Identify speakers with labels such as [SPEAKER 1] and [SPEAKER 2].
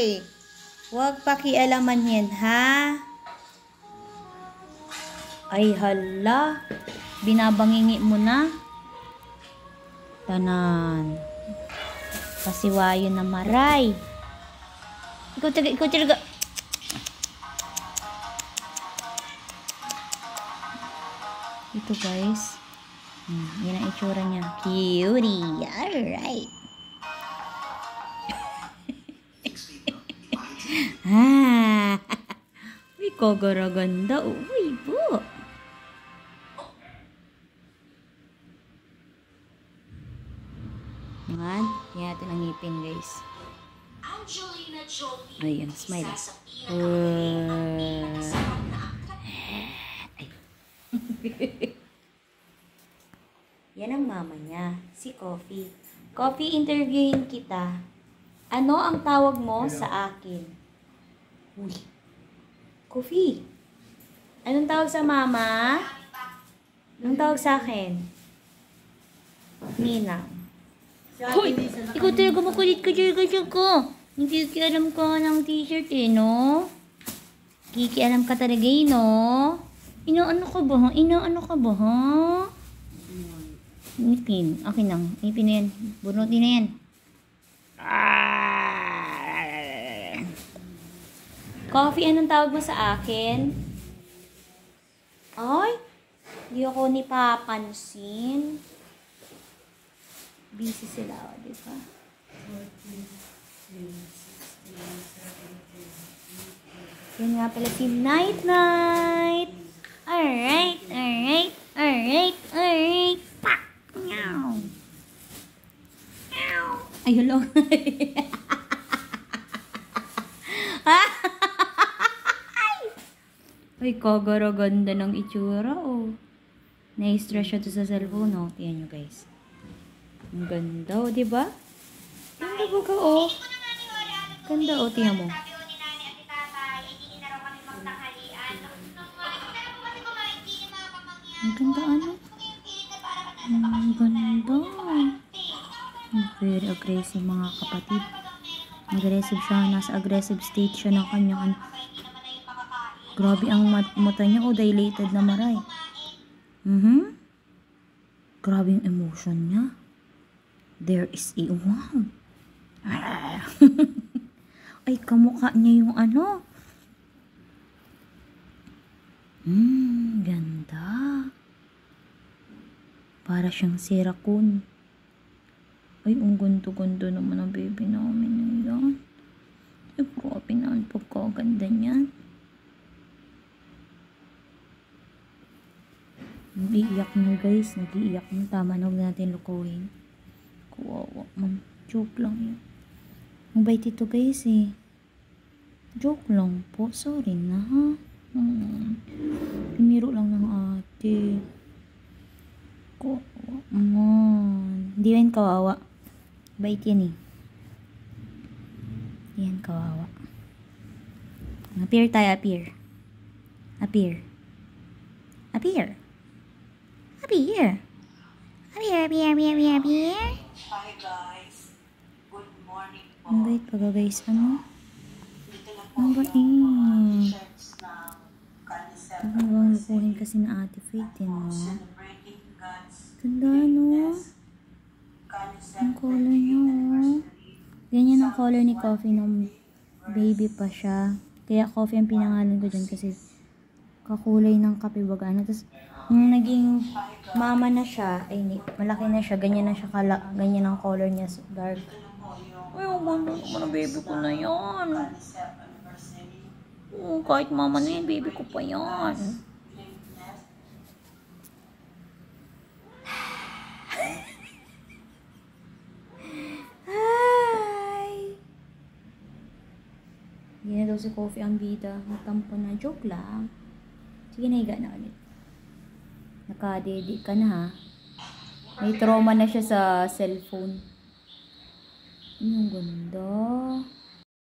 [SPEAKER 1] Hoy! Huwag pakialaman yan, ha? Ay, hala. Binabangingi mo na. Tanan. Pasiwayo na maray. Ikaw talaga. Ito guys. Yan ang itsura niya. Cutie. Alright. Uy, kagara-ganda. Uy, po. Yan. Yan natin ang ngipin guys. Ayan, smile. Yan ang mama niya, si Coffee. Coffee, interviewin kita. Ano ang tawag mo sa akin? Uy. Coffee. Anong tawag sa mama? Anong tawag sa akin? Ninang. Hoy! Ikaw talaga makulit ka dyan ko. Hindi kialam ka ng t-shirt eh, no? Kikialam ka talaga eh, no? Inaano ka ba, ha? Inaano ka ba, ha? Ngipin. Akin lang. Ngipin na yan. Bunutin na yan. Coffee, anong tawag mo sa akin? Ay, di ako ni papansin. Busy sila, di ba? Yan nga pala si Night Night. Alright. Pak! Meow. Ay, hello. Ay, kagara-ganda ng itsura, oh. Na-stress siya to sa cellphone, oh. Tingnan nyo, guys. Ang ganda, oh, diba? Ganda ba ka, oh? Ganda, oh, tingnan mo. Ang ganda, ano? Ang ganda. Very aggressive, mga kapatid. Aggressive siya. Nasa aggressive state siya ng kanyang, ano. Grabe ang mata niya, oh, dilated na maray. Grabe yung emotion niya. There is a wow. Ay, kamukha niya yung ano. Ganda. Para siyang si Raccoon. Ay, ang gundo-gundo naman ang baby namin yan. Ay, grabe na ang pagkaganda niyan. Nag-iiyak na guys. Nag-iiyak na. Tama na, huwag natin lukuhin. Kawawa man. Joke lang yun. Mabait ito guys eh. Joke lang po. Sorry na ha. Piniro lang ng ate. Kawawa man. Hindi yan kawawa. Bait yan eh. Yan kawawa. Appear tayo. Appear. Appear. Appear. Appear. Appear.
[SPEAKER 2] Hi guys. Good morning po.
[SPEAKER 1] Ang bait pa guys. Ano? Ang bait.
[SPEAKER 2] Shirts ng Kanisep.
[SPEAKER 1] Ang lukuhin kasi na Ate Faith eh, no?
[SPEAKER 2] Celebrating God's
[SPEAKER 1] Ganda, no?
[SPEAKER 2] Kanisep
[SPEAKER 1] Ang color niya, oh. Ganyan ang color ni Coffee nung baby pa siya. Kaya Coffee ang pinangalan ko dyan kasi kakulay ng kape baga. Tapos, nung naging mama na siya, ay malaki na siya, ganyan na siya ganyan ang color niya, dark. Ay, ang ganda naman ang baby ko na yan. Kahit mama na yan, baby ko pa yan. Hi! Hindi na daw si Coffee ang bida. Natampo na. Joke lang. Sige na, higa na ulit. Nakadedi ka na ha. May trauma na siya sa cellphone. Ang ganda.